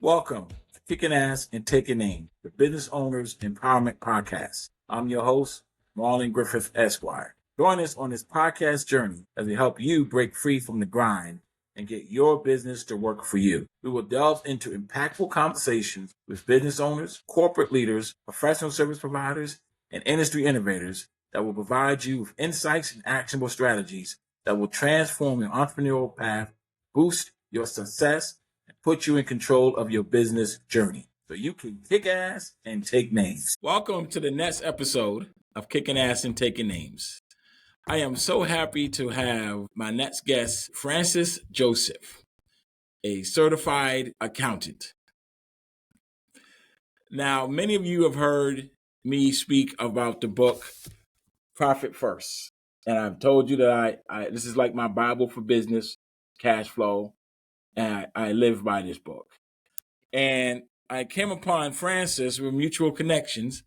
Welcome to Kicking Ass and Taking Name, the Business Owners Empowerment Podcast. I'm your host, Marlon Griffith Esquire. Join us on this podcast journey as we help you break free from the grind and get your business to work for you. We will delve into impactful conversations with business owners, corporate leaders, professional service providers, and industry innovators that will provide you with insights and actionable strategies that will transform your entrepreneurial path, boost your success, and put you in control of your business journey so you can kick ass and take names. Welcome to the next episode of Kicking Ass and Taking Names. I am so happy to have my next guest, Frances Joseph, a certified accountant. Now, many of you have heard me speak about the book Profit First. And I've told you that I this is like my Bible for business, cash flow, and I live by this book. And I came upon Frances with mutual connections,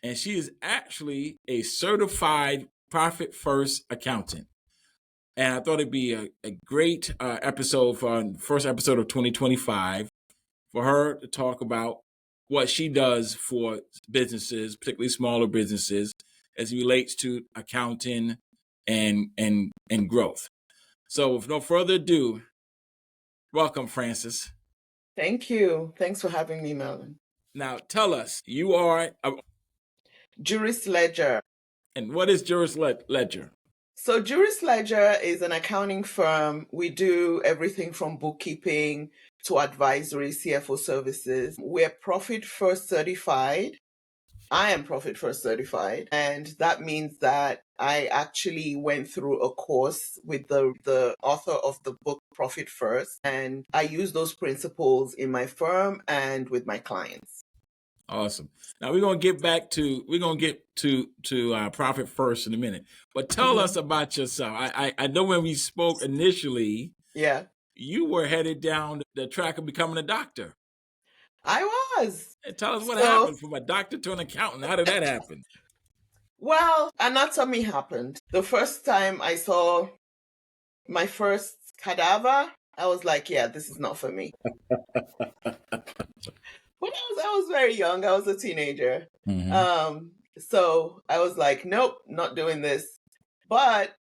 and she is actually a certified Profit First accountant. And I thought it'd be a great episode for the first episode of 2025 for her to talk about what she does for businesses, particularly smaller businesses, as it relates to accounting and growth. So with no further ado, welcome, Frances. Thank you. Thanks for having me, Melvin. Now, tell us, you are Juris Ledger. And what is Juris Ledger? So Juris Ledger is an accounting firm. We do everything from bookkeeping to advisory, CFO services. We're Profit First certified. I am Profit First certified. And that means that I actually went through a course with the author of the book Profit First. And I use those principles in my firm and with my clients. Awesome. Now we're gonna get to Profit First in a minute, but tell us about yourself. I know when we spoke initially, you were headed down the track of becoming a doctor. I was. And tell us what happened from a doctor to an accountant. How did that happen? Well, anatomy happened. The first time I saw my first cadaver, I was like, yeah, this is not for me. When I was very young, I was a teenager. Mm-hmm. So I was like, nope, not doing this. But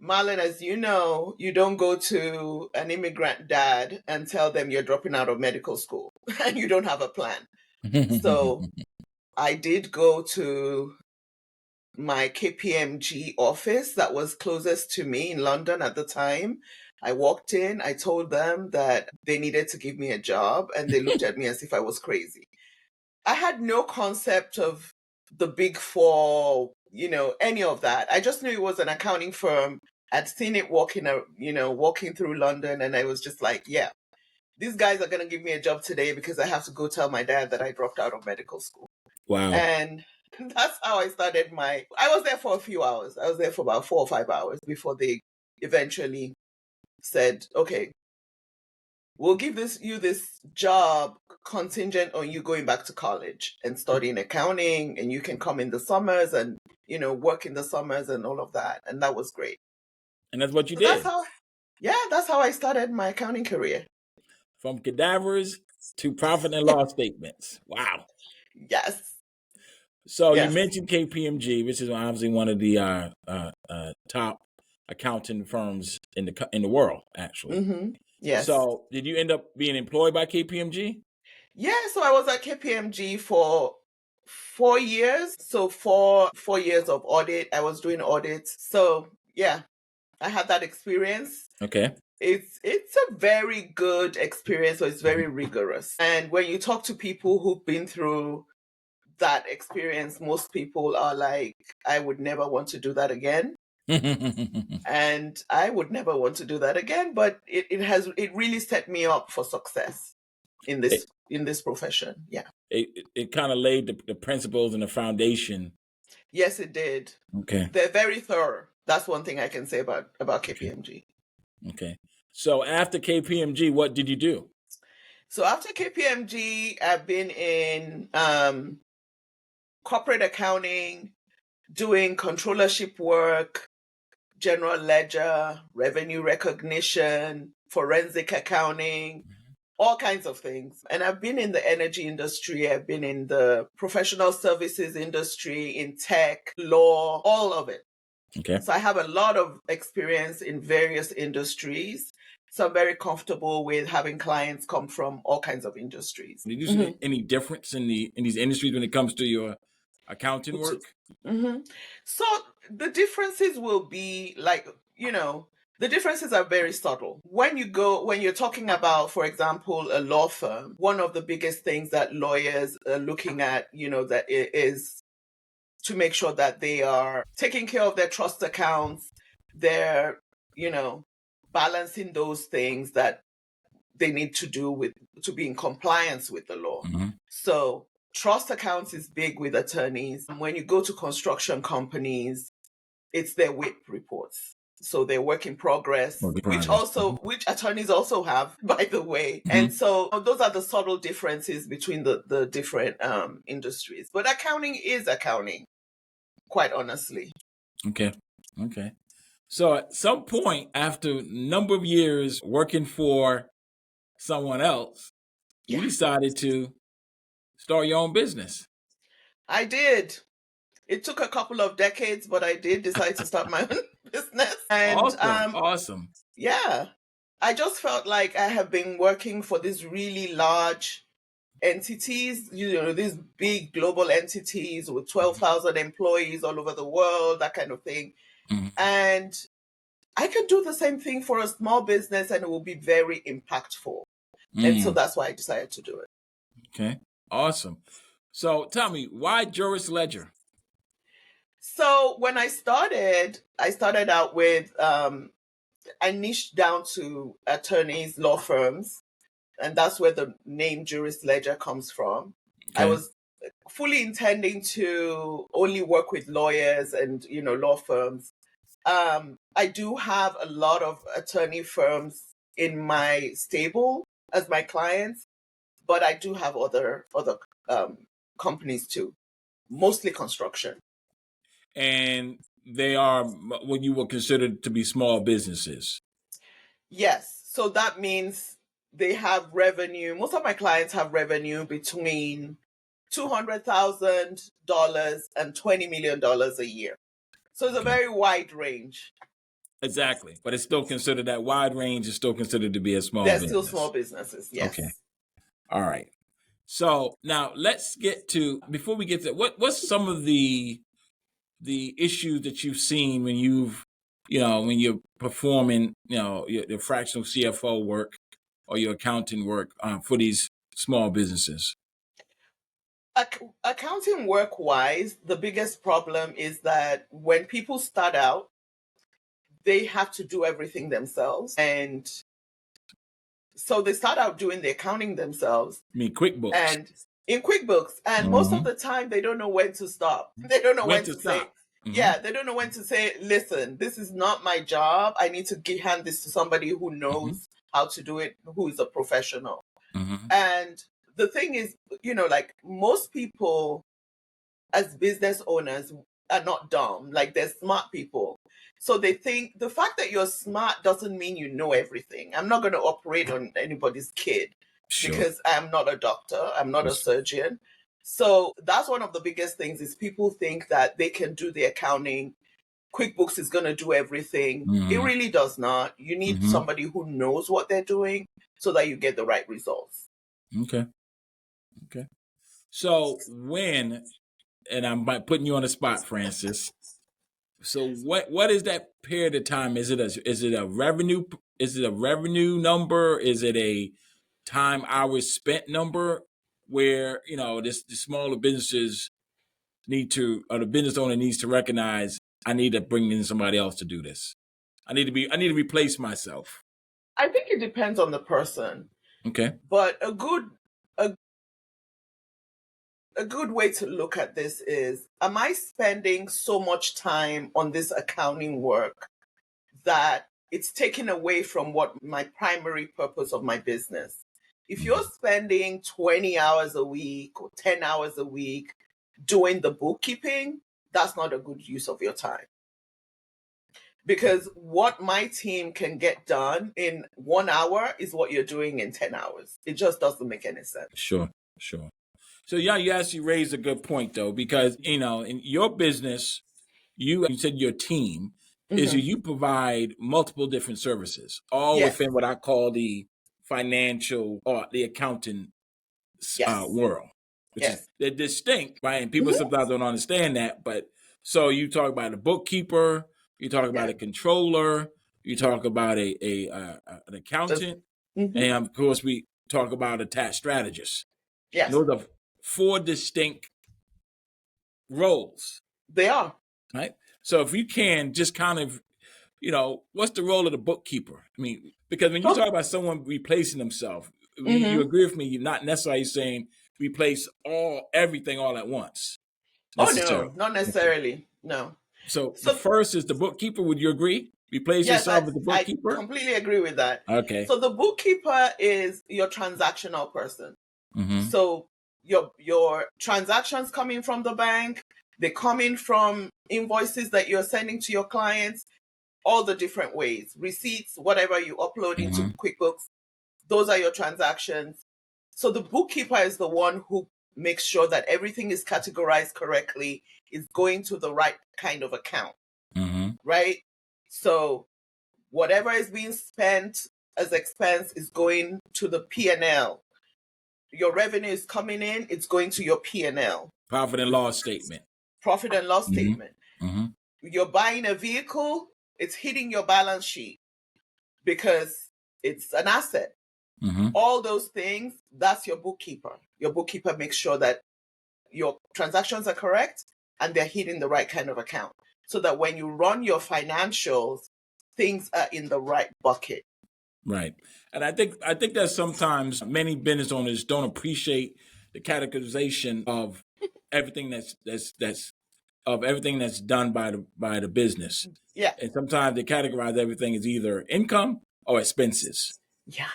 Marlon, as you know, you don't go to an immigrant dad and tell them you're dropping out of medical school and you don't have a plan. So I did go to my KPMG office that was closest to me in London at the time. I walked in, I told them that they needed to give me a job, and they looked at me as if I was crazy. I had no concept of the Big Four, any of that. I just knew it was an accounting firm. I'd seen it walking through London, and I was just like, yeah, these guys are going to give me a job today because I have to go tell my dad that I dropped out of medical school. Wow. And that's how I started I was there for a few hours. I was there for about 4 or 5 hours before they eventually said, okay, we'll give you this job contingent on you going back to college and studying accounting, and you can come in the summers and, work in the summers and all of that. And that was great. And that's what you did? That's how I started my accounting career. From cadavers to profit and loss statements. Wow. Yes. So you mentioned KPMG, which is obviously one of the top accounting firms in the world, actually. Mm-hmm. Yes. So did you end up being employed by KPMG? Yeah, so I was at KPMG for 4 years. So 4 years of audit. I was doing audits. So yeah, I had that experience. Okay. It's a very good experience. So it's very rigorous. And when you talk to people who've been through that experience, most people are like, I would never want to do that again. And I would never want to do that again, but it really set me up for success in this profession. Yeah. It kind of laid the principles and the foundation. Yes, it did. Okay. They're very thorough. That's one thing I can say about KPMG. Okay. So after KPMG, what did you do? So after KPMG, I've been in corporate accounting, doing controllership work, general ledger, revenue recognition, forensic accounting, all kinds of things. And I've been in the energy industry, I've been in the professional services industry, in tech, law, all of it. Okay. So I have a lot of experience in various industries. So I'm very comfortable with having clients come from all kinds of industries. Did you see any difference in these industries when it comes to your accounting work? So the differences will be like, the differences are very subtle. When you're talking about, for example, a law firm, one of the biggest things that lawyers are looking at, that is to make sure that they are taking care of their trust accounts, they're, balancing those things that they need to do to be in compliance with the law. So trust accounts is big with attorneys. When you go to construction companies, it's their WIP reports. So their work in progress, which attorneys also have, by the way. And so those are the subtle differences between the different industries. But accounting is accounting, quite honestly. Okay. So at some point, after a number of years working for someone else, you decided to start your own business. I did. It took a couple of decades, but I did decide to start my own business. And awesome. Yeah. I just felt like I have been working for these really large entities, these big global entities with 12,000 employees all over the world, that kind of thing. And I can do the same thing for a small business and it will be very impactful. And so that's why I decided to do it. Okay. Awesome. So tell me, why Juris Ledger? So when I started out with, I niched down to attorneys, law firms, and that's where the name Juris Ledger comes from. Okay. I was fully intending to only work with lawyers and, law firms. I do have a lot of attorney firms in my stable as my clients, but I do have other companies too, mostly construction. And they are what you would consider to be small businesses. Yes. So that means they have revenue. Most of my clients have revenue between $200,000 and $20 million a year. So it's a very wide range. Exactly. But it's still considered, that wide range is still considered to be a small business. They're still small businesses, yes. Okay. All right. So now let's get to, before we get to, what's some of the issues that you've seen when when you're performing, your fractional CFO work or your accounting work for these small businesses? Accounting work-wise, the biggest problem is that when people start out, they have to do everything themselves. And so they start out doing the accounting themselves. I mean, QuickBooks. And in QuickBooks. And most of the time, they don't know when to stop. They don't know when to say, they don't know when to say, listen, this is not my job. I need to hand this to somebody who knows how to do it, who is a professional. And the thing is, like most people as business owners are not dumb. Like they're smart people. So they think the fact that you're smart doesn't mean you know everything. I'm not going to operate on anybody's kid because I'm not a doctor. I'm not a surgeon. So that's one of the biggest things is people think that they can do the accounting. QuickBooks is going to do everything. It really does not. You need somebody who knows what they're doing so that you get the right results. Okay. So and I'm putting you on the spot, Frances. So what is that period of time? Is it a revenue number? Is it a time hours spent number where, the smaller businesses the business owner needs to recognize, I need to bring in somebody else to do this. I need to replace myself. I think it depends on the person. Okay. But a good way to look at this is, am I spending so much time on this accounting work that it's taken away from what my primary purpose of my business? If you're spending 20 hours a week or 10 hours a week doing the bookkeeping, that's not a good use of your time. because what my team can get done in 1 hour is what you're doing in 10 hours. It just doesn't make any sense. Sure. So yeah, you actually raised a good point though, because in your business, you said your team is you provide multiple different services, all Yes. within what I call the financial or the accounting Yes. world, which is Yes. they're distinct, right? And people sometimes don't understand that. But so you talk about a bookkeeper, you talk about a controller, you talk about an accountant, and of course we talk about a tax strategist. Yes. Those are 4 distinct roles, They are. right? So if you can just kind of, what's the role of the bookkeeper? I mean, because when you talk about someone replacing themselves, you agree with me, you're not necessarily saying replace everything all at once. Oh, no, not necessarily. No. So the first is the bookkeeper. Would you agree? Replace Yes, yourself with the I bookkeeper? completely agree with that. Okay. So the bookkeeper is your transactional person. Mm-hmm. So your transactions coming from the bank, they come in from invoices that you're sending to your clients, all the different ways, receipts, whatever you upload into QuickBooks, those are your transactions. So the bookkeeper is the one who makes sure that everything is categorized correctly, is going to the right kind of account, right? So whatever is being spent as expense is going to the P&L. Your revenue is coming in, it's going to your P&L. Profit and loss statement. Profit and loss statement. You're buying a vehicle, it's hitting your balance sheet because it's an asset. All those things, that's your bookkeeper. Your bookkeeper makes sure that your transactions are correct and they're hitting the right kind of account, so that when you run your financials, things are in the right bucket. Right. And I think that sometimes many business owners don't appreciate the categorization of everything that's done by the business. Yeah. And sometimes they categorize everything as either income or expenses. Yeah.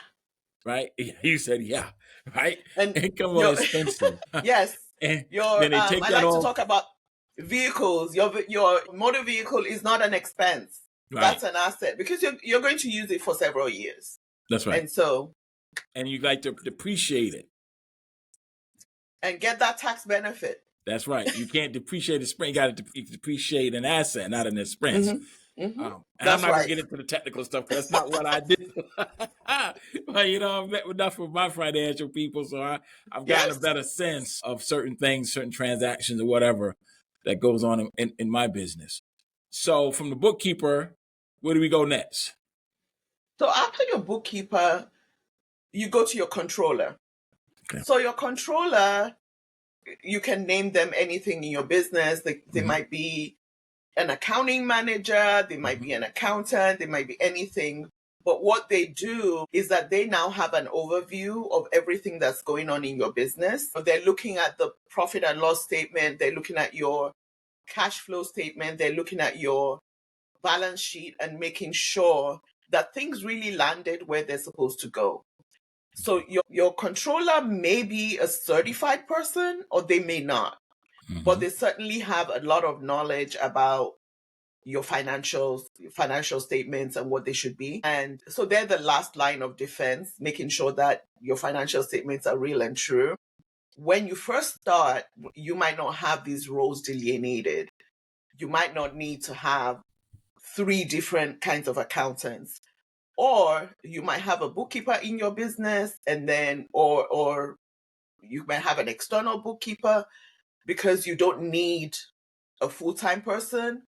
Right? You said yeah, right? And income or expenses. Yes. And Your then they take I that like off. to talk about vehicles. Your motor vehicle is not an expense. Right. That's an asset because you're going to use it for several years. That's right. And you like to depreciate it and get that tax benefit. That's right. You can't depreciate a sprint. You got to depreciate an asset, not an expense. And I'm not going to get into the technical stuff because that's not what I do. But I've met enough of my financial people, so I've gotten a better sense of certain things, certain transactions, or whatever that goes on in my business. So from the bookkeeper, where do we go next? So after your bookkeeper, you go to your controller. Okay. So your controller, you can name them anything in your business. They might be an accounting manager, they might be an accountant, they might be anything. But what they do is that they now have an overview of everything that's going on in your business. So they're looking at the profit and loss statement, they're looking at your cash flow statement, they're looking at your balance sheet and making sure that things really landed where they're supposed to go. So your controller may be a certified person or they may not, but they certainly have a lot of knowledge about your financial statements and what they should be. And so they're the last line of defense, making sure that your financial statements are real and true. When you first start, you might not have these roles delineated. You might not need to have 3 different kinds of accountants. Or you might have a bookkeeper in your business and then, or you might have an external bookkeeper because you don't need a full-time person.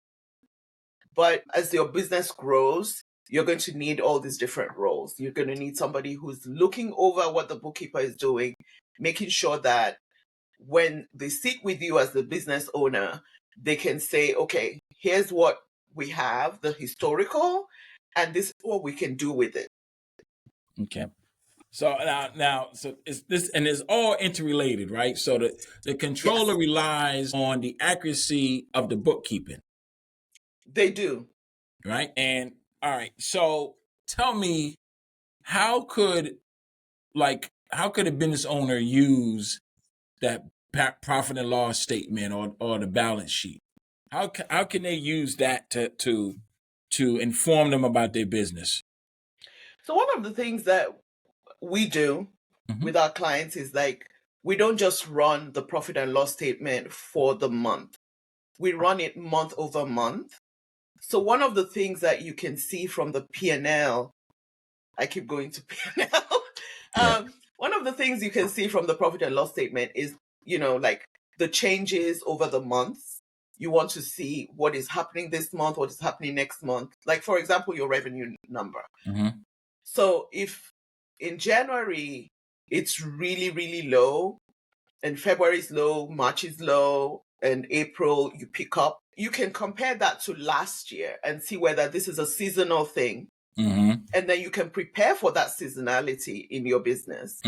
But as your business grows, you're going to need all these different roles. You're going to need somebody who's looking over what the bookkeeper is doing, making sure that when they sit with you as the business owner, they can say, okay, here's what we have, the historical, and this is what we can do with it. Okay. So now, so it's all interrelated, right? So the controller relies on the accuracy of the bookkeeping. They do. Right. And all right. So tell me, how could a business owner use that profit and loss statement or the balance sheet? How can they use that to to inform them about their business? So one of the things that we do with our clients is like, we don't just run the profit and loss statement for the month. We run it month over month. So one of the things that you can see from the P&L, I keep going to P&L. One of the things you can see from the profit and loss statement is, like the changes over the months. You want to see what is happening this month, what is happening next month. Like, for example, your revenue number. So if in January, it's really, really low, and February is low, March is low, and April you pick up, you can compare that to last year and see whether this is a seasonal thing. And then you can prepare for that seasonality in your business.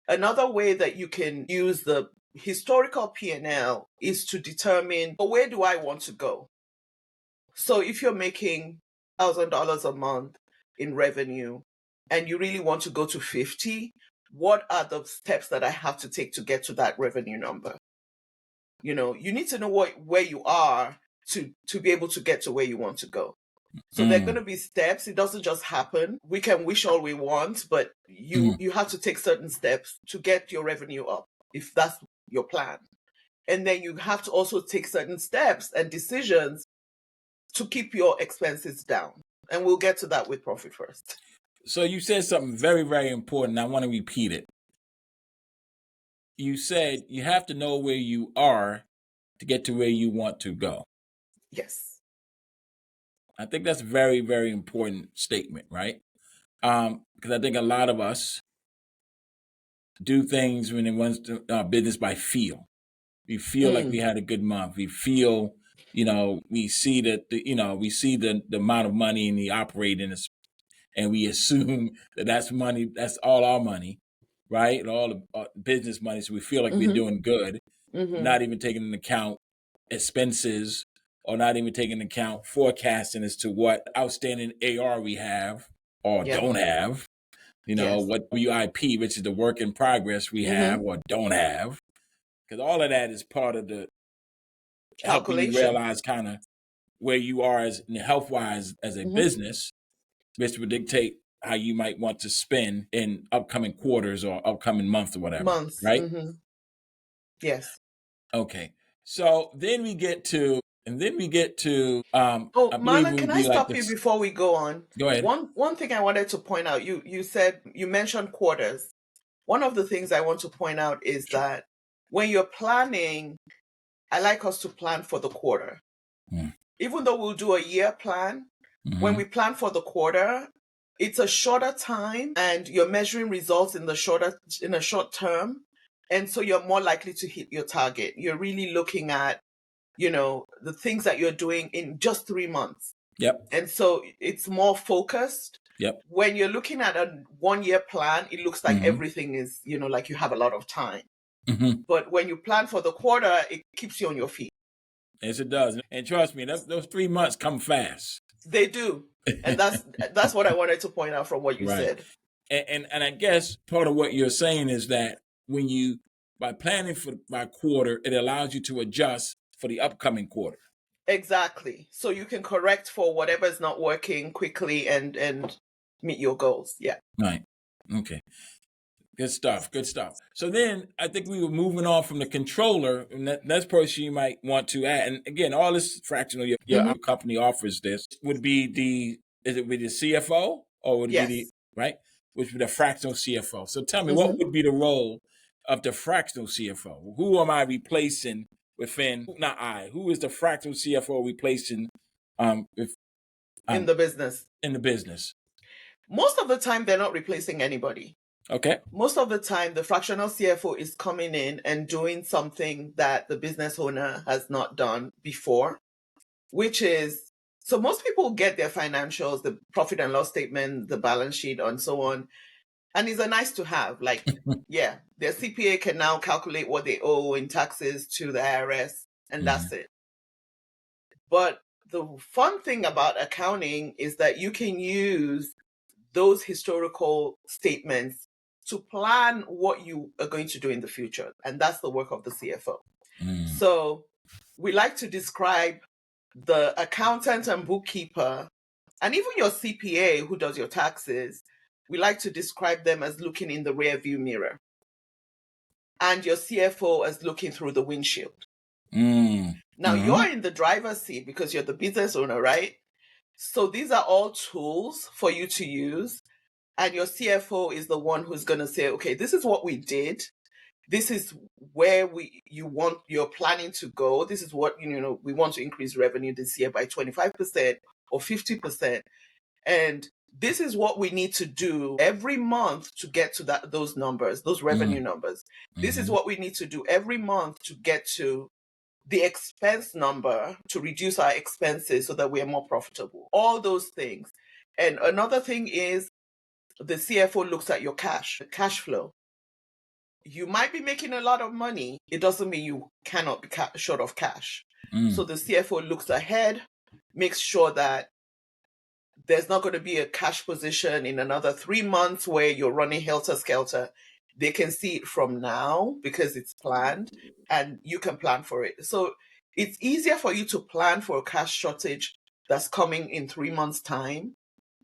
Another way that you can use the historical P&L is to determine, well, where do I want to go? So if you're making $1,000 a month in revenue and you really want to go to 50, what are the steps that I have to take to get to that revenue number? You need to know where you are to be able to get to where you want to go. So there are going to be steps. It doesn't just happen. We can wish all we want, but you have to take certain steps to get your revenue up, if that's your plan. And then you have to also take certain steps and decisions to keep your expenses down. And we'll get to that with Profit First. So you said something very, very important. I want to repeat it. You said you have to know where you are to get to where you want to go. Yes. I think that's a very, very important statement, right? Because I think a lot of us do things when it runs to business by feel. We feel like we had a good month. We feel, we see that we see the amount of money in the operating, and we assume that that's money. That's all our money, right? And all the business money. So we feel like we're doing good, not even taking into account expenses, or not even taking into account forecasting as to what outstanding AR we have or don't have. What WIP, which is the work in progress we have or don't have. Because all of that is part of the helping you realize kind of where you are as health-wise as a business, which would dictate how you might want to spend in upcoming quarters or upcoming months or whatever. Right? Yes. Okay. So then we get to, Marlon, can I stop you before we go on? Go ahead. One thing I wanted to point out, you said, you mentioned quarters. One of the things I want to point out is that when you're planning, I like us to plan for the quarter. Even though we'll do a year plan, when we plan for the quarter, it's a shorter time and you're measuring results in a short term. And so you're more likely to hit your target. You're really looking at, the things that you're doing in just 3 months. Yep. And so it's more focused. Yep. When you're looking at a 1-year plan, it looks like everything is, like you have a lot of time. But when you plan for the quarter, it keeps you on your feet. Yes, it does. And trust me, those 3 months come fast. They do. And that's what I wanted to point out from what you said. And I guess part of what you're saying is that by planning by quarter, it allows you to adjust for the upcoming quarter. Exactly. So you can correct for whatever is not working quickly and meet your goals. Yeah. Right. Okay. Good stuff. So then I think we were moving on from the controller, and that's person you might want to add. And again, all this fractional, your company offers this, would be the CFO, or would it be right? Which would be the fractional CFO. So tell me, what would be the role of the fractional CFO? Who am I replacing within, who is the fractional CFO replacing in the business? In the business. Most of the time, they're not replacing anybody. Okay. Most of the time, the fractional CFO is coming in and doing something that the business owner has not done before, which is, so most people get their financials, the profit and loss statement, the balance sheet, and so on. And it's a nice to have. Like, their CPA can now calculate what they owe in taxes to the IRS, and that's it. But the fun thing about accounting is that you can use those historical statements to plan what you are going to do in the future. And that's the work of the CFO. So we like to describe the accountant and bookkeeper And even your CPA who does your taxes, we like to describe them as looking in the rear view mirror, and your CFO as looking through the windshield. Now you're in the driver's seat because you're the business owner, right? So these are all tools for you to use. And your CFO is the one who's going to say, okay, this is what we did. This is where you're planning to go. This is what, we want to increase revenue this year by 25% or 50%. And this is what we need to do every month to get to those numbers, those revenue numbers. This is what we need to do every month to get to the expense number, to reduce our expenses so that we are more profitable. All those things. And another thing is the CFO looks at your cash flow. You might be making a lot of money. It doesn't mean you cannot be short of cash. So the CFO looks ahead, makes sure that there's not going to be a cash position in another 3 months where you're running helter-skelter. They can see it from now because it's planned, and you can plan for it. So it's easier for you to plan for a cash shortage that's coming in 3 months' time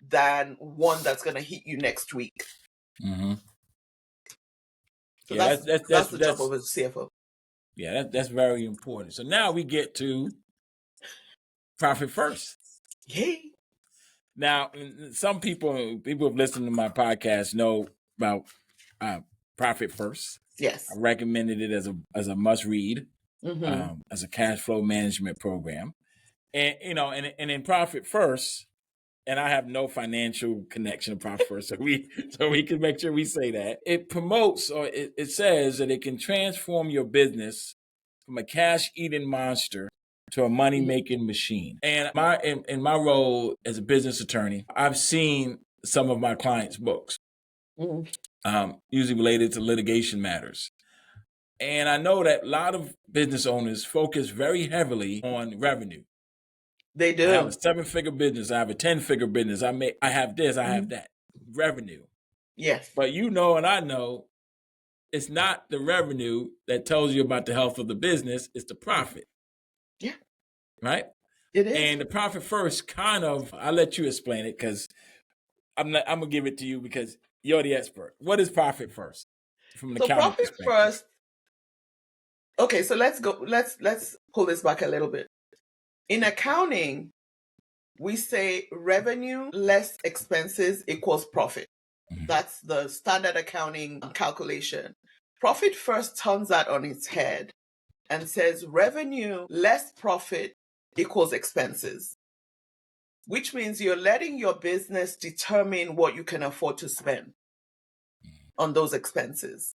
than one that's going to hit you next week. So that's the job of a CFO. Yeah, that's very important. So now we get to profit first. Yay. Now, some people have listened to my podcast know about Profit First. Yes. I recommended it as a must read, as a cash flow management program. And and in Profit First, and I have no financial connection to Profit First, so we can make sure we say that. It promotes, or it says that it can transform your business from a cash-eating monster to a money-making machine. And in my role as a business attorney, I've seen some of my clients' books, usually related to litigation matters. And I know that a lot of business owners focus very heavily on revenue. They do. I have a 7-figure business. I have a 10-figure business. I have this. I have that. Revenue. Yes. But and I know it's not the revenue that tells you about the health of the business. It's the profit. Yeah. Right? It is. And the Profit First I'll let you explain it because I'm going to give it to you because you're the expert. What is Profit First from an accounting Profit perspective? First. Okay, so let's pull this back a little bit. In accounting, we say revenue less expenses equals profit. That's the standard accounting calculation. Profit First turns that on its head and says revenue less profit equals expenses, which means you're letting your business determine what you can afford to spend on those expenses.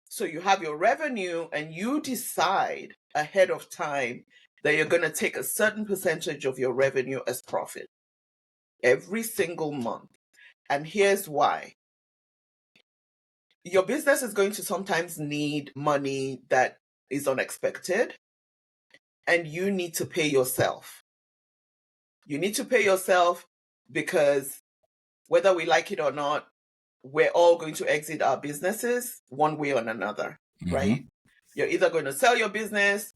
So you have your revenue and you decide ahead of time that you're going to take a certain percentage of your revenue as profit every single month. And here's why. Your business is going to sometimes need money that is unexpected, and you need to pay yourself. You need to pay yourself because whether we like it or not, we're all going to exit our businesses one way or another, right? You're either going to sell your business,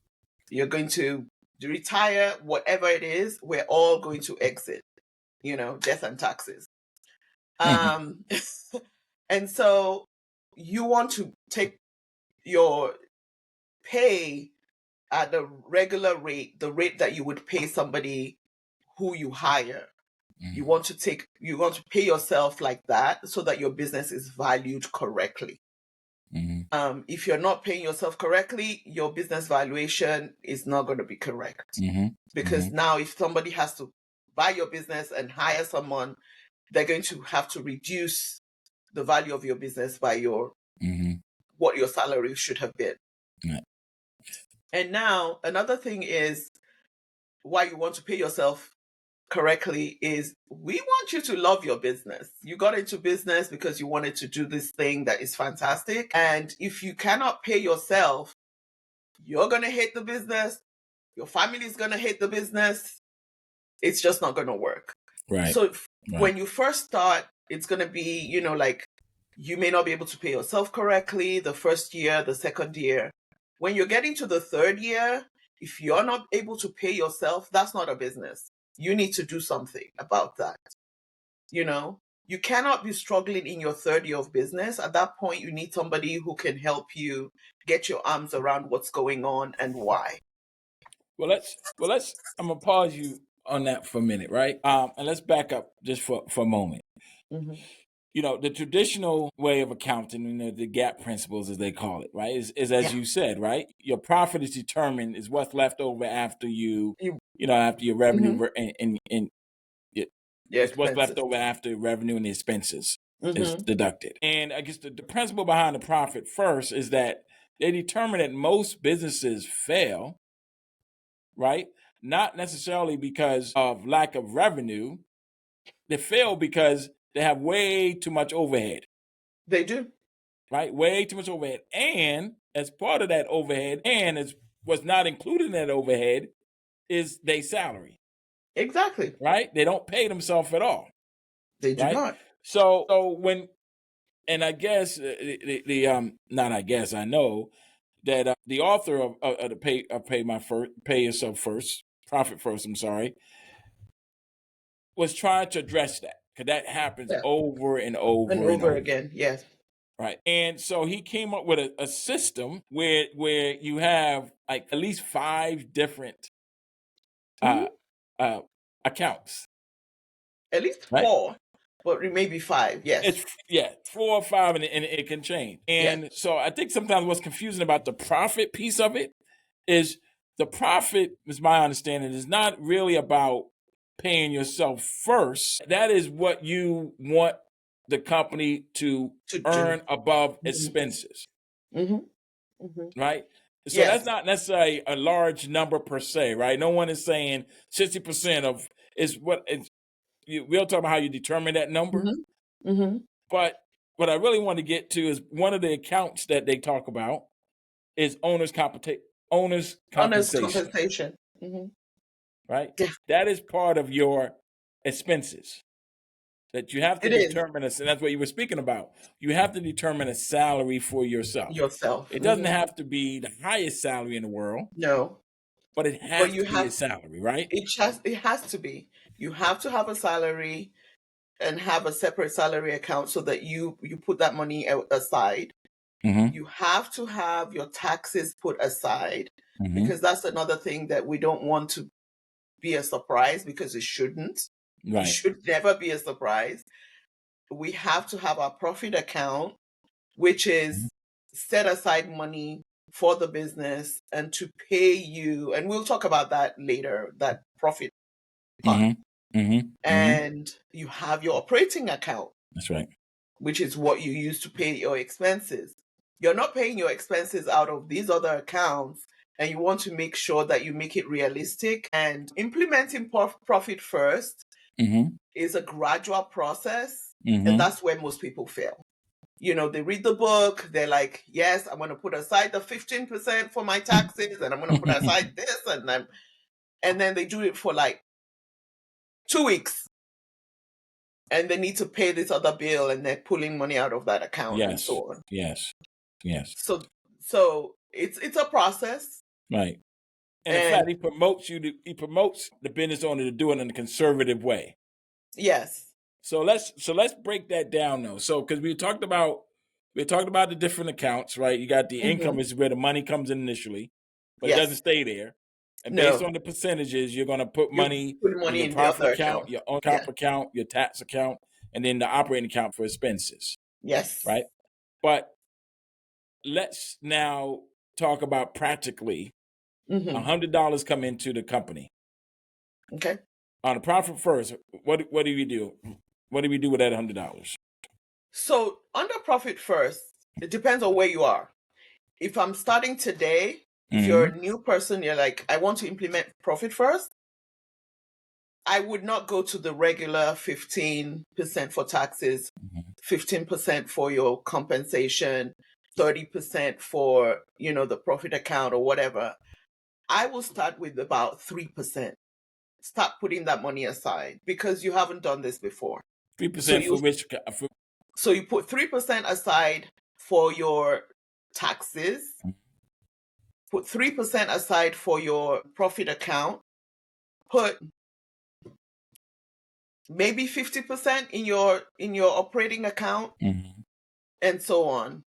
you're going to retire, whatever it is, we're all going to exit, death and taxes. And so you want to take your pay at the regular rate, the rate that you would pay somebody who you hire. You want to pay yourself like that so that your business is valued correctly. If you're not paying yourself correctly, your business valuation is not going to be correct. Because now if somebody has to buy your business and hire someone, they're going to have to reduce the value of your business by what your salary should have been. And now another thing is why you want to pay yourself correctly is we want you to love your business. You got into business because you wanted to do this thing that is fantastic. And if you cannot pay yourself, you're going to hate the business. Your family is going to hate the business. It's just not going to work. Right. So when you first start, it's going to be, you may not be able to pay yourself correctly the first year, the second year. When you're getting to the third year, if you're not able to pay yourself, that's not a business. You need to do something about that. You know, you cannot be struggling in your third year of business. At that point, you need somebody who can help you get your arms around what's going on and why. Well, let's. I'm gonna pause you on that for a minute, right? And let's back up just for a moment. Mm-hmm. You know, the traditional way of accounting, the GAAP principles, as they call it, right, is as you said, right? Your profit is determined is what's left over after after your revenue and it's what's left over after revenue and the expenses is deducted. And I guess the principle behind the profit first is that they determine that most businesses fail, right? Not necessarily because of lack of revenue. They fail because they have way too much overhead. They do. Right? Way too much overhead. And as part of that overhead, and as what's not included in that overhead, is their salary. Exactly. Right? They don't pay themselves at all. They do not. So when, and I guess I know that the author of the pay yourself first, profit first, I'm sorry, was trying to address that because that happens over and over and over again. Yes. Right. And so he came up with a system where you have like at least 5 different accounts. At least right? 4, but maybe 5. Yes. It's 4 or 5 and it can change. And so I think sometimes what's confusing about the profit piece of it is the profit, is my understanding, is not really about paying yourself first. That is what you want the company to earn above expenses. Right? So that's not necessarily a large number per se, right? No one is saying 60% of is what it's, we'll talk about how you determine that number. But what I really want to get to is one of the accounts that they talk about is owner's compensation. Right? Yeah. That is part of your expenses that you have to determine, and that's what you were speaking about. You have to determine a salary for yourself. It doesn't have to be the highest salary in the world. No. But it has to be a salary, right? It has to be. You have to have a salary and have a separate salary account so that you put that money aside. You have to have your taxes put aside because that's another thing that we don't want to be a surprise because it shouldn't. It should never be a surprise. We have to have our profit account, which is set aside money for the business and to pay you. And we'll talk about that later, that profit part. And you have your operating account. That's right. Which is what you use to pay your expenses. You're not paying your expenses out of these other accounts, and you want to make sure that you make it realistic. And implementing profit first is a gradual process, and that's where most people fail. They read the book, they're like, yes, I'm going to put aside the 15% for my taxes, and I'm going to put aside this, and then they do it for like 2 weeks. And they need to pay this other bill, and they're pulling money out of that account and so on. Yes. So it's a process, right? And in fact, he promotes the business owner to do it in a conservative way. Yes. So let's break that down though. So because we talked about the different accounts, right? You got the income is where the money comes in initially, but it doesn't stay there. And based on the percentages, you're going to put money in your profit account, your own account, your tax account, and then the operating account for expenses. Yes. Right. But let's now talk about practically $100 come into the company. Okay. On the profit first, what do we do? What do we do with that $100? So under profit first, it depends on where you are. If I'm starting today, if you're a new person, you're like, I want to implement profit first, I would not go to the regular 15% for taxes, 15% for your compensation, 30% for, the profit account or whatever. I will start with about 3%. Start putting that money aside because you haven't done this before. 3% for which? So you put 3% aside for your taxes, put 3% aside for your profit account, put maybe 50% in your operating account, and so on.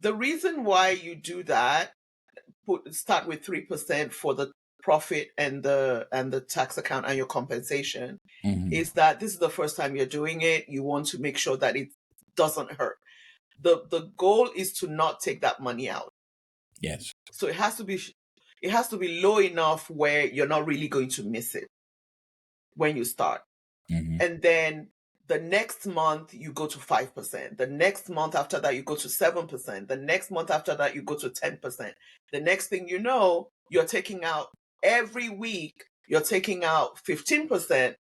The reason why you do that, start with 3% for the profit and the tax account and your compensation, is that this is the first time you're doing it. You want to make sure that it doesn't hurt. The goal is to not take that money out. Yes. So it has to be low enough where you're not really going to miss it when you start. And then the next month you go to 5%. The next month after that you go to 7%. The next month after that you go to 10%. The next thing you know, you're taking out every week, you're taking out 15%,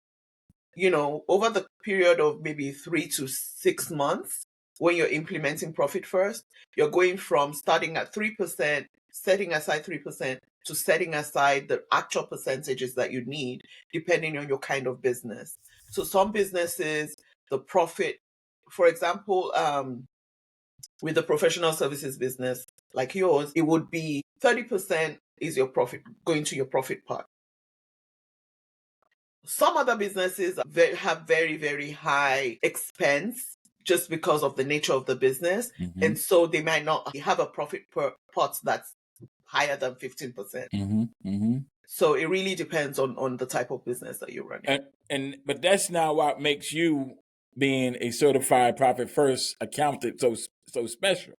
over the period of maybe 3 to 6 months. When you're implementing Profit First, you're going from starting at 3%, setting aside 3%, to setting aside the actual percentages that you need, depending on your kind of business. So some businesses, the profit, for example, with the professional services business like yours, it would be 30% is your profit, going to your profit part. Some other businesses have very, very high expense just because of the nature of the business. And so they might not have a profit per pot that's higher than 15%. So it really depends on the type of business that you're running. But that's not what makes you, being a certified Profit First accountant, so special.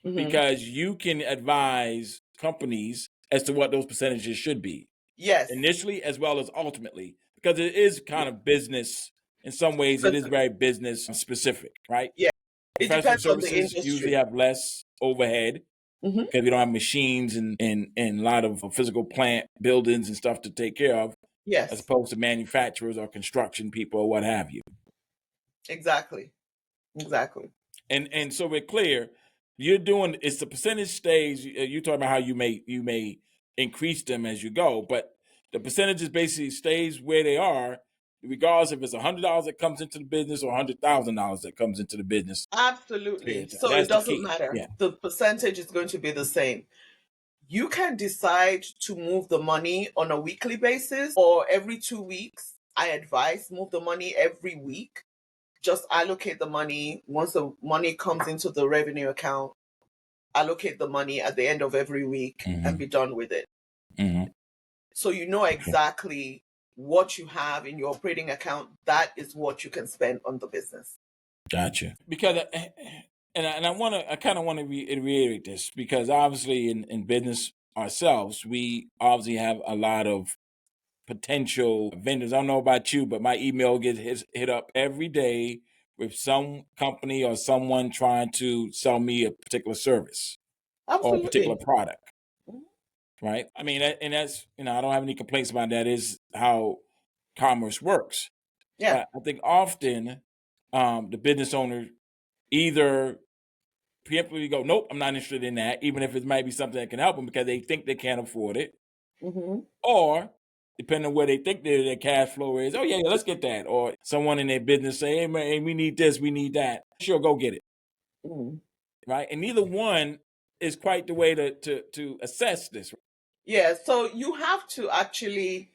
Because you can advise companies as to what those percentages should be. Yes. Initially as well as ultimately, because it is kind of business. In some ways, it is very business specific, right? Yeah. It Professional depends on the services industry. usually have less overhead because we don't have machines and a lot of physical plant buildings and stuff to take care of. Yes. As opposed to manufacturers or construction people or what have you. Exactly. And so we're clear. You're doing, it's the percentage stays. You're talking about how you may increase them as you go, but the percentages basically stays where they are, regardless if it's $100 that comes into the business or $100,000 that comes into the business. Absolutely. So that's it doesn't the matter. Yeah. The percentage is going to be the same. You can decide to move the money on a weekly basis or every 2 weeks. I advise move the money every week. Just allocate the money. Once the money comes into the revenue account, allocate the money at the end of every week and be done with it. So you know exactly what you have in your operating account. That is what you can spend on the business. Gotcha. Because, I kind of want to reiterate this, because obviously in business ourselves, we obviously have a lot of potential vendors. I don't know about you, but my email gets hit up every day with some company or someone trying to sell me a particular service or a particular product. Right? I mean, and that's, I don't have any complaints about that. Is how commerce works. Yeah. But I think often the business owner either preemptively go, nope, I'm not interested in that, even if it might be something that can help them because they think they can't afford it. Or depending on where they think their cash flow is, oh yeah, let's get that. Or someone in their business say, hey man, we need this, we need that. Sure, go get it. Right? And neither one is quite the way to assess this. Yeah, so you have to actually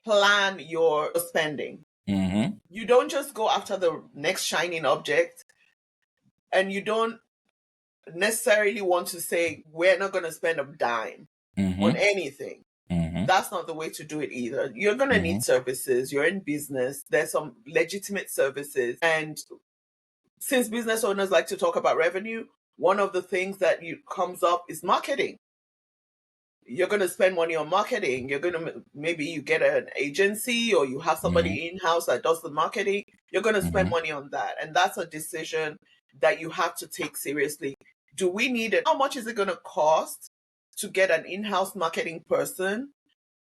plan your spending. You don't just go after the next shining object, and you don't necessarily want to say, we're not going to spend a dime on anything. That's not the way to do it either. You're going to need services. You're in business. There's some legitimate services. And since business owners like to talk about revenue, one of the things that comes up is marketing. You're going to spend money on marketing. You're going to, maybe you get an agency or you have somebody in-house that does the marketing. You're going to spend money on that. And that's a decision that you have to take seriously. Do we need it? How much is it going to cost to get an in-house marketing person?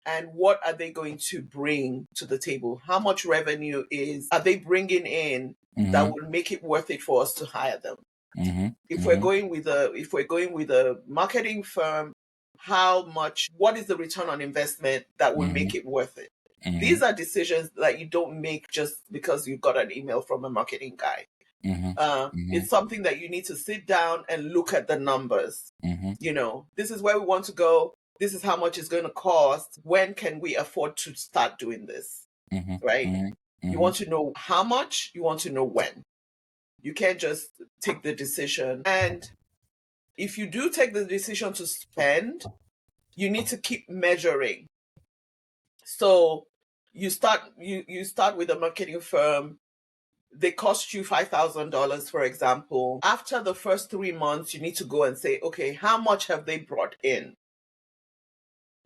And what are they going to bring to the table? How much revenue are they bringing in that will make it worth it for us to hire them? If we're going with a marketing firm, what is the return on investment that will make it worth it? These are decisions that you don't make just because you got an email from a marketing guy. It's something that you need to sit down and look at the numbers. This is where we want to go. This is how much it's going to cost. When can we afford to start doing this? right? You want to know how much, you want to know when. You can't just take the decision. And if you do take the decision to spend, you need to keep measuring. So you start with a marketing firm. They cost you $5,000, for example. After the first 3 months, you need to go and say, okay, how much have they brought in?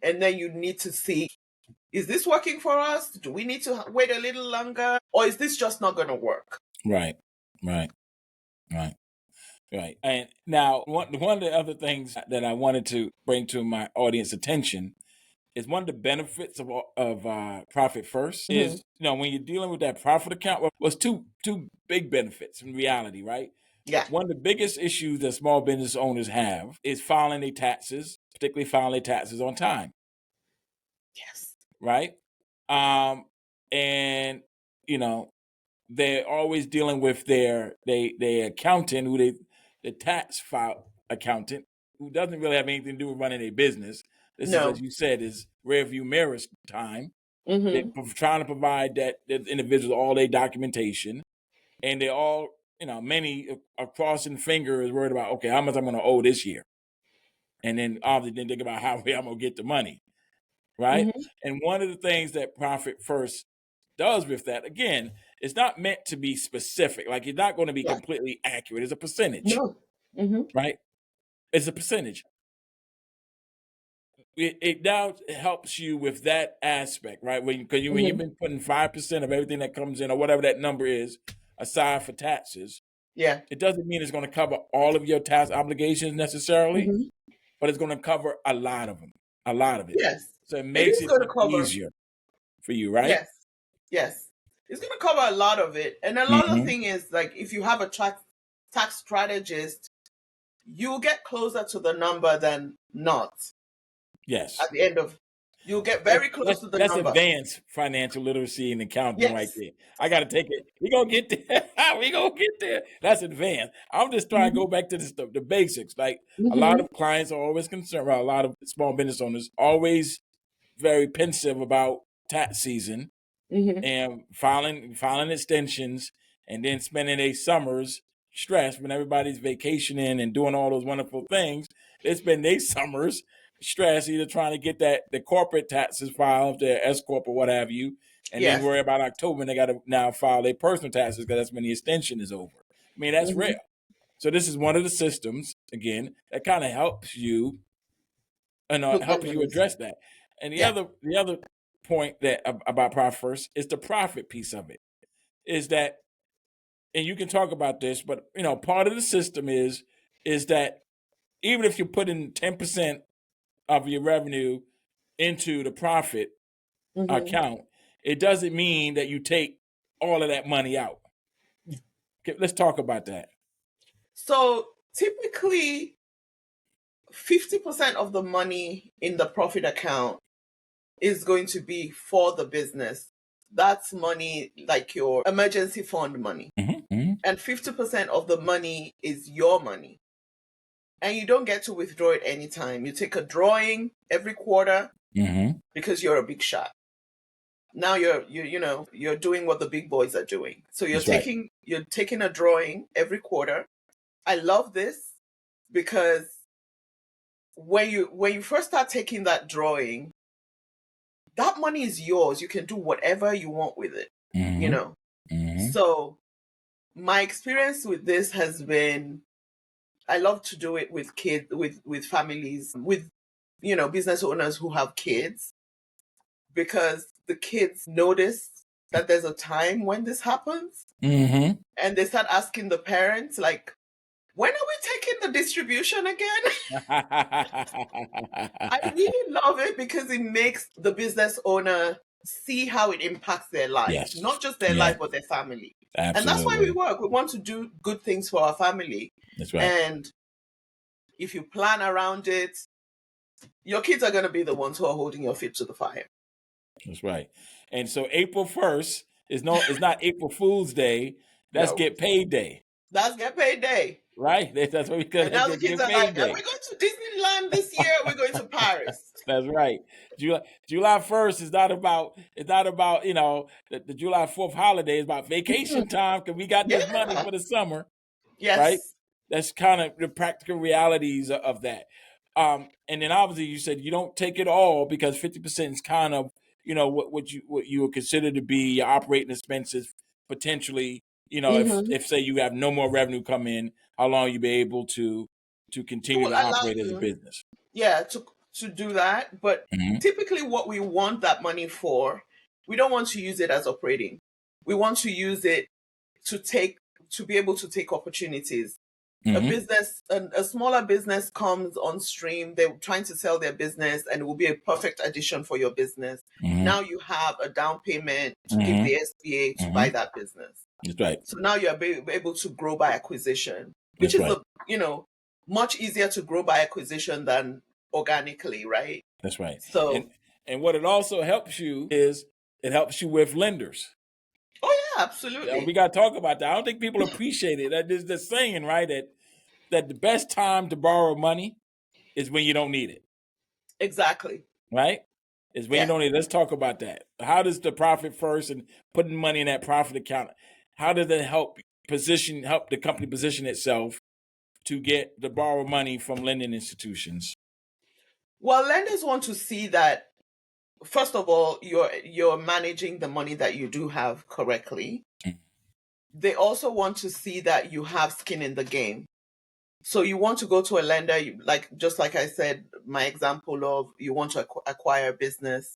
And then you need to see, is this working for us? Do we need to wait a little longer? Or is this just not going to work? Right. And now, one of the other things that I wanted to bring to my audience attention is one of the benefits of Profit First is, when you're dealing with that profit account, was two big benefits in reality, right? Yeah. One of the biggest issues that small business owners have is filing their taxes, particularly filing their taxes on time. Yes. Right? And they're always dealing with their accountant, the tax file accountant, who doesn't really have anything to do with running a business. This is, as you said, is rear view mirror time. They're trying to provide that individual all their documentation, and they all, many are crossing fingers, worried about, okay, how much I'm going to owe this year, and then obviously think about how I'm going to get the money, right? And one of the things that Profit First does with that, again, it's not meant to be specific. Like, it's not going to be completely accurate. It's a percentage, right? It's a percentage. It now helps you with that aspect, right? When you've been putting 5% of everything that comes in, or whatever that number is, aside for taxes, it doesn't mean it's going to cover all of your tax obligations necessarily, but it's going to cover a lot of them, a lot of it. Yes. So it makes it easier for you, right? Yes. It's going to cover a lot of it. And a lot of the thing is, like, if you have a tax strategist, you'll get closer to the number than not. Yes. At the end of, you'll get very close to the number. That's advanced financial literacy and accounting right there. I got to take it. We're going to get there. We're going to get there. That's advanced. I'm just trying to go back to the basics. Like, a lot of clients are always concerned, a lot of small business owners always very pensive about tax season and filing extensions, and then spending their summers stressed when everybody's vacationing and doing all those wonderful things. They spend their summers stressed, either trying to get the corporate taxes filed, their S corp or what have you, and then worry about October, and they got to now file their personal taxes because that's when the extension is over. I mean, that's rare. So this is one of the systems, again, that kind of helps you and helps you address that. And the other point that about Profit First is the profit piece of it. Is that, and you can talk about this, but part of the system is that even if you put in 10% of your revenue into the profit account, it doesn't mean that you take all of that money out. Okay, let's talk about that. So typically 50% of the money in the profit account is going to be for the business. That's money like your emergency fund money. And 50% of the money is your money. And you don't get to withdraw it anytime. You take a drawing every quarter because you're a big shot. Now you're doing what the big boys are doing. So you're taking a drawing every quarter. I love this because when you first start taking that drawing, that money is yours. You can do whatever you want with it. So my experience with this has been, I love to do it with kids, with families, with business owners who have kids, because the kids notice that there's a time when this happens, and they start asking the parents, like, when are we taking the distribution again? I really love it because it makes the business owner see how it impacts their life, not just their life, but their family. Absolutely. And that's why we work. We want to do good things for our family. That's right. And if you plan around it, your kids are going to be the ones who are holding your feet to the fire. That's right. And so April 1st is not April Fool's Day. That's Get Paid Day. That's Get Paid Day. Right? That's what we call it. And now the kids are like, are we going to Disneyland this year? Or are we going to Paris? That's right. July 1st is not about the July 4th holiday is about vacation time because we got this money Yeah. for the summer, right? Yes. That's kind of the practical realities of that. And then obviously you said you don't take it all because 50% is kind of what you would consider to be your operating expenses potentially. If say you have no more revenue come in, how long you be able to It continue will to allow operate as a you, business. yeah, to do that. But typically what we want that money for, we don't want to use it as operating. We want to use it to be able to take opportunities. A smaller business comes on stream, they're trying to sell their business and it will be a perfect addition for your business. Now you have a down payment to give the SBA to buy that business. That's right. So now you're able to grow by acquisition, which That's is right. much easier to grow by acquisition than organically, right? That's right. So, And what it also helps you is it helps you with lenders. oh yeah, Yeah, absolutely. we got to talk about that. I don't think people appreciate it. That is the saying, right? That the best time to borrow money is when you don't need it. Exactly. Right? Is when you don't need it. Let's talk about that. How does the profit first and putting money in that profit account, how does that help the company position itself to borrow money from lending institutions? Well, lenders want to see that, first of all, you're managing the money that you do have correctly. They also want to see that you have skin in the game. So you want to go to a lender, just like I said, my example of you want to acquire business.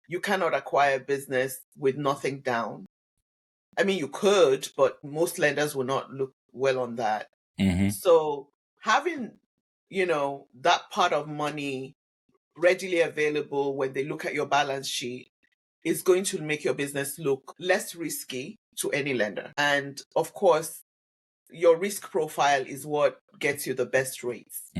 You cannot acquire business with nothing down. I mean, you could, but most lenders will not look well on that. So having, that part of money readily available when they look at your balance sheet is going to make your business look less risky to any lender. And of course, your risk profile is what gets you the best rates.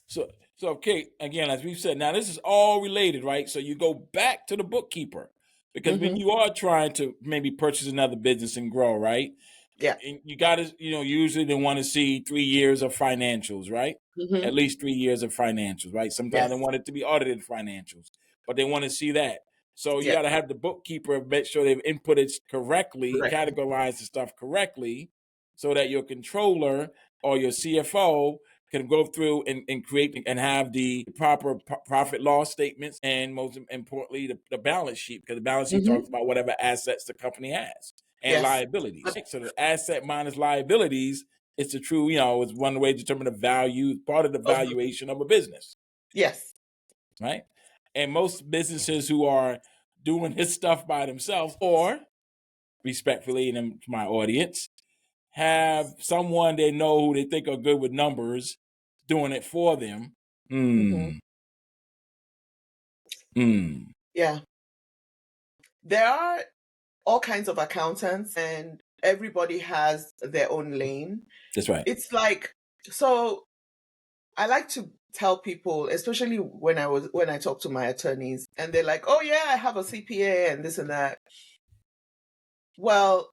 So okay, again, as we've said, now this is all related, right? So you go back to the bookkeeper because when you are trying to maybe purchase another business and grow, right? Yeah. And you got to, usually they want to see 3 years of financials, right? At least 3 years of financials, right? Sometimes they want it to be audited financials, but they want to see that. So you got to have the bookkeeper make sure they've inputted correctly, categorized the stuff correctly, so that your controller or your CFO can go through and create and have the proper profit loss statements, and most importantly, the balance sheet, because the balance sheet talks about whatever assets the company has and liabilities. So the asset minus liabilities is the true, is one way to determine the value, part of the valuation of a business. Yes. Right? And most businesses who are doing this stuff by themselves, or respectfully, and to my audience, have someone they know who they think are good with numbers doing it for them. Yeah. There are all kinds of accountants and everybody has their own lane. That's right. It's like, so I like to tell people, especially when I talk to my attorneys and they're like, oh yeah, I have a CPA and this and that. Well,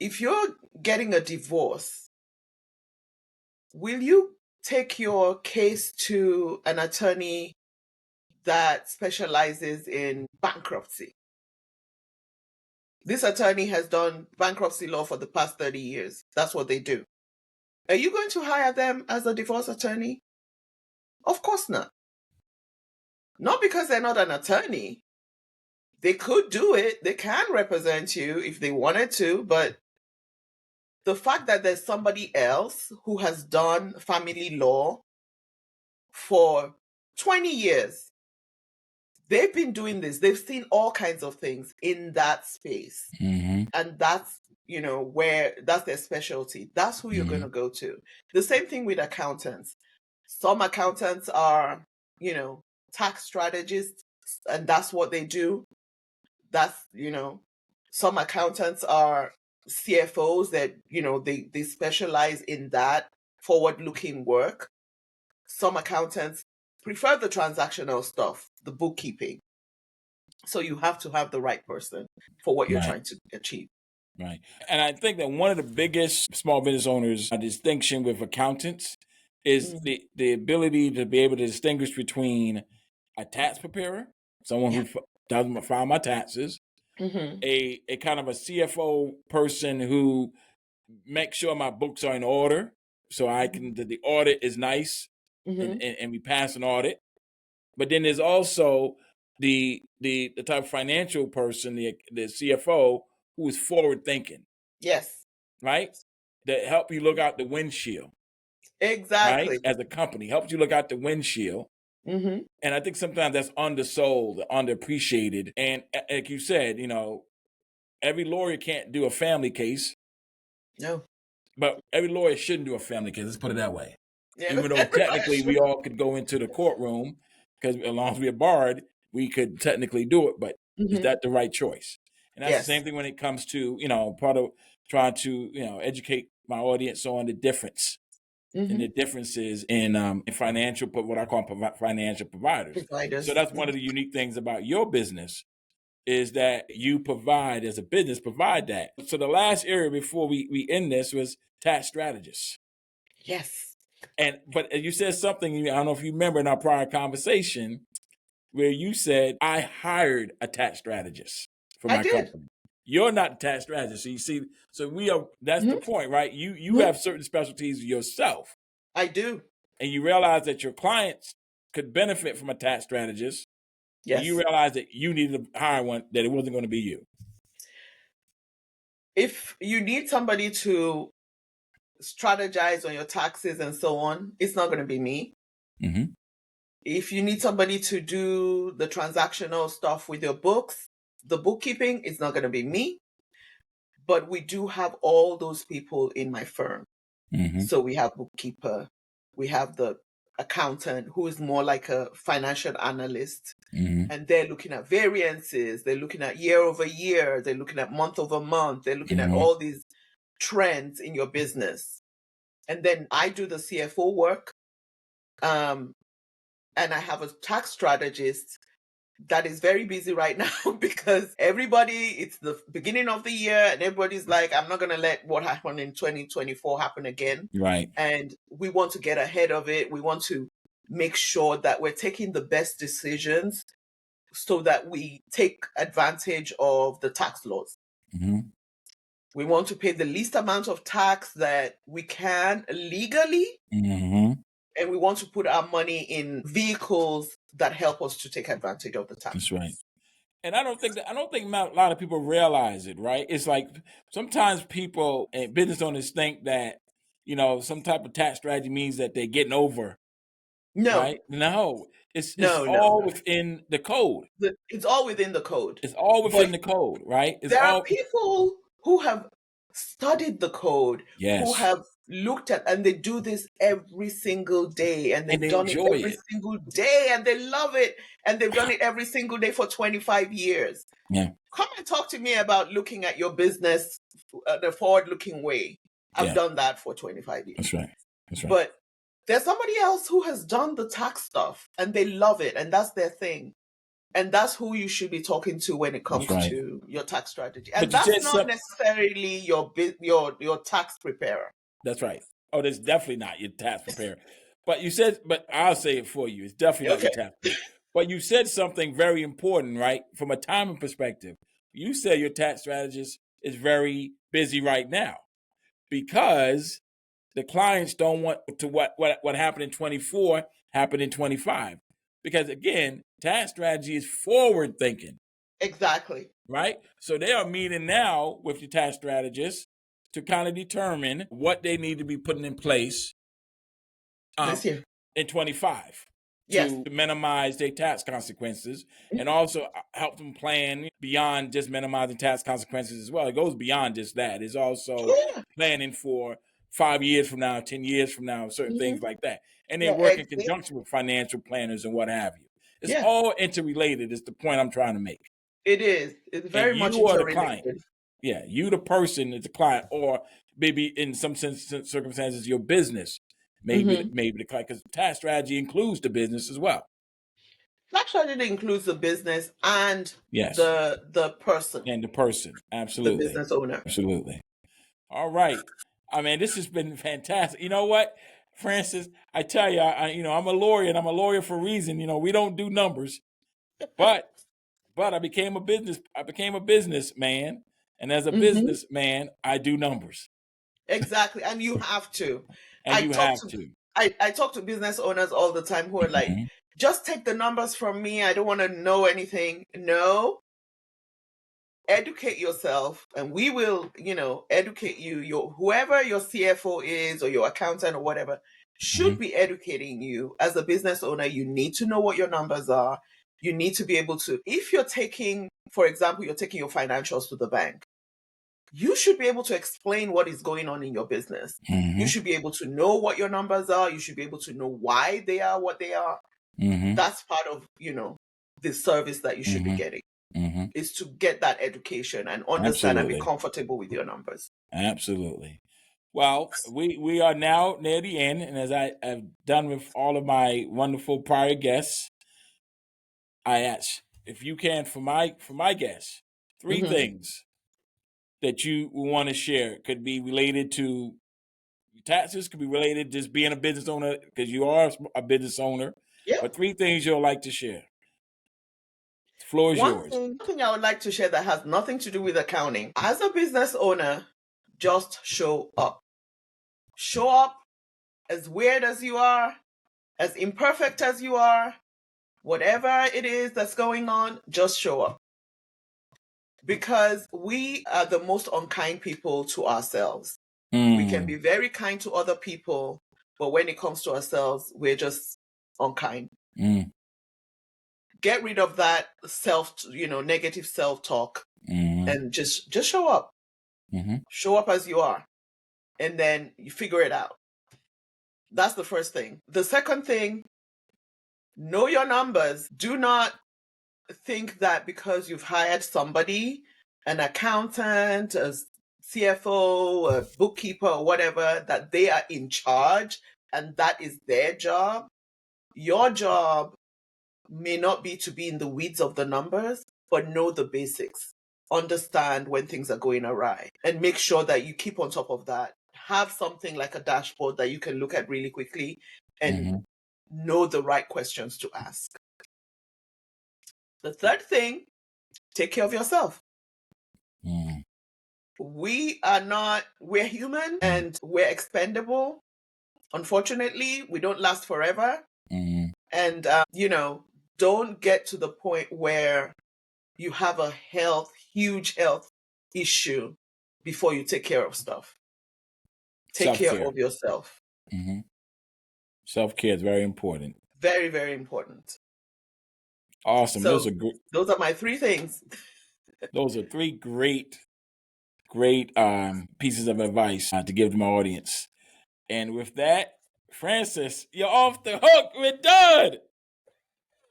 if you're getting a divorce, will you take your case to an attorney that specializes in bankruptcy? This attorney has done bankruptcy law for the past 30 years. That's what they do. Are you going to hire them as a divorce attorney? Of course not. Not because they're not an attorney. They could do it. They can represent you if they wanted to, but the fact that there's somebody else who has done family law for 20 years, they've been doing this. They've seen all kinds of things in that space. And that's, where that's their specialty. That's who you're going to go to. The same thing with accountants. Some accountants are, tax strategists, and that's what they do. That's, some accountants are CFOs that, they specialize in that forward-looking work. Some accountants prefer the transactional stuff, the bookkeeping. So you have to have the right person for what you're trying to achieve. Right. And I think that one of the biggest small business owners distinction with accountants is the ability to be able to distinguish between a tax preparer, someone who doesn't file my taxes, a kind of a CFO person who makes sure my books are in order, so I can the audit is nice, and we pass an audit. But then there's also the type of financial person, the CFO, who is forward thinking. Yes. Right? That help you look out the windshield. Exactly. Right? As a company, helps you look out the windshield. And I think sometimes that's undersold, underappreciated. And like you said, every lawyer can't do a family case. No. But every lawyer shouldn't do a family case. Let's put it that way. Yeah. Even though technically we all could go into the courtroom, because as long as we're barred, we could technically do it. But is that the right choice? And that's the same thing when it comes to, part of trying to, educate my audience on the difference and the differences in financial, what I call financial providers. So that's one of the unique things about your business, is that you provide, as a business, provide that. So the last area before we end this was tax strategists. Yes. But you said something, I don't know if you remember in our prior conversation, where you said, I hired a tax strategist for my company. You're not a tax strategist. So you see, that's the point, right? You have certain specialties yourself. I do. And you realize that your clients could benefit from a tax strategist. Yes. And you realize that you needed to hire one, that it wasn't going to be you. If you need somebody to strategize on your taxes and so on, it's not going to be me. If you need somebody to do the transactional stuff with your books, the bookkeeping, it's not going to be me. But we do have all those people in my firm. So we have bookkeeper, we have the accountant who is more like a financial analyst, and they're looking at variances, they're looking at year over year, they're looking at month over month, they're looking at all these trends in your business. And then I do the CFO work, and I have a tax strategist that is very busy right now because it's the beginning of the year and everybody's like, I'm not going to let what happened in 2024 happen again. Right. And we want to get ahead of it. We want to make sure that we're taking the best decisions so that we take advantage of the tax laws. We want to pay the least amount of tax that we can legally. And we want to put our money in vehicles that help us to take advantage of the tax. That's right. And I don't think a lot of people realize it, right? It's like sometimes people and business owners think that, some type of tax strategy means that they're getting over. No. Right? No. It's all within the code. It's all within the code. It's all within the code, right? There are people who have studied the code, who have looked at, and they do this every single day, and they've done it every single day, and they love it, and they've done it every single day for 25 years. Yeah. Come and talk to me about looking at your business the forward-looking way. I've done that for 25 years. That's right. But there's somebody else who has done the tax stuff, and they love it, and that's their thing. And that's who you should be talking to when it comes to your tax strategy. And that's not necessarily your tax preparer. That's right. Oh, that's definitely not your tax preparer. But I'll say it for you. It's definitely not your tax preparer. But you said something very important, right? From a timing perspective. You said your tax strategist is very busy right now because the clients don't want to what happened in 24 happen in 25. Because again, tax strategy is forward thinking. Exactly. Right? So they are meeting now with the tax strategist to kind of determine what they need to be putting in place this year in 25 to minimize their tax consequences and also help them plan beyond just minimizing tax consequences as well. It goes beyond just that. It's also planning for 5 years from now, 10 years from now, certain things like that. And they work in conjunction with financial planners and what have you. It's all interrelated is the point I'm trying to make. It is. It's very much interrelated. Yeah, you the person is the client, or maybe in some circumstances your business, maybe the client, because tax strategy includes the business as well. Tax strategy includes the business and the person. And the person, absolutely. The business owner. Absolutely. All right. I mean, this has been fantastic. You know what? Frances, I tell you, I'm a lawyer, and I'm a lawyer for a reason. We don't do numbers, but I became a businessman, and as a businessman, I do numbers. Exactly. And you have to. And you have to. I talk to business owners all the time who are like, just take the numbers from me. I don't want to know anything. No. Educate yourself, and we will, educate you. Whoever your CFO is or your accountant or whatever should be educating you. As a business owner, you need to know what your numbers are. You need to be able to, if you're taking, for example, you're taking your financials to the bank, you should be able to explain what is going on in your business. You should be able to know what your numbers are. You should be able to know why they are what they are. That's part of, the service that you should be getting. Is to get that education and understand and be comfortable with your numbers. Absolutely. Well, we are now near the end, and as I have done with all of my wonderful prior guests, I ask if you can, for my guests, 3 things that you want to share. Could be related to taxes, could be related to just being a business owner, because you are a business owner. Yeah. But 3 things you'll like to share. The floor is yours. One thing I would like to share that has nothing to do with accounting. As a business owner, just show up. Show up as weird as you are, as imperfect as you are, whatever it is that's going on, just show up. Because we are the most unkind people to ourselves. We can be very kind to other people, but when it comes to ourselves, we're just unkind. Get rid of that negative self-talk, and just show up. Show up as you are, and then you figure it out. That's the first thing. The second thing, know your numbers. Do not think that because you've hired somebody, an accountant, a CFO, a bookkeeper, or whatever, that they are in charge and that is their job. Your job may not be to be in the weeds of the numbers, but know the basics. Understand when things are going awry and make sure that you keep on top of that. Have something like a dashboard that you can look at really quickly and know the right questions to ask. The third thing, take care of yourself. We're human and we're expendable. Unfortunately, we don't last forever. And, don't get to the point where you have a huge health issue before you take care of stuff. Take care of yourself. Self-care is very important. Very, very important. Awesome. So those are my 3 things. Those are 3 great pieces of advice to give to my audience. And with that, Frances, you're off the hook. We're done.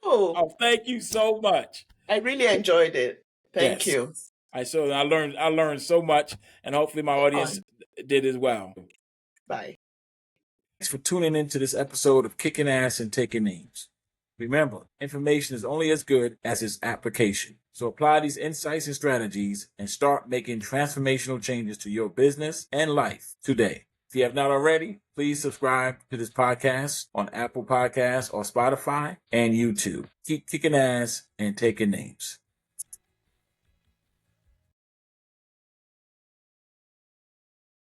Oh, thank you so much. I really enjoyed it. Thank you. I learned so much, and hopefully my audience did as well. Bye. Thanks for tuning into this episode of Kicking Ass and Taking Names. Remember, information is only as good as its application. So apply these insights and strategies and start making transformational changes to your business and life today. If you have not already, please subscribe to this podcast on Apple Podcasts or Spotify and YouTube. Keep kicking ass and taking names.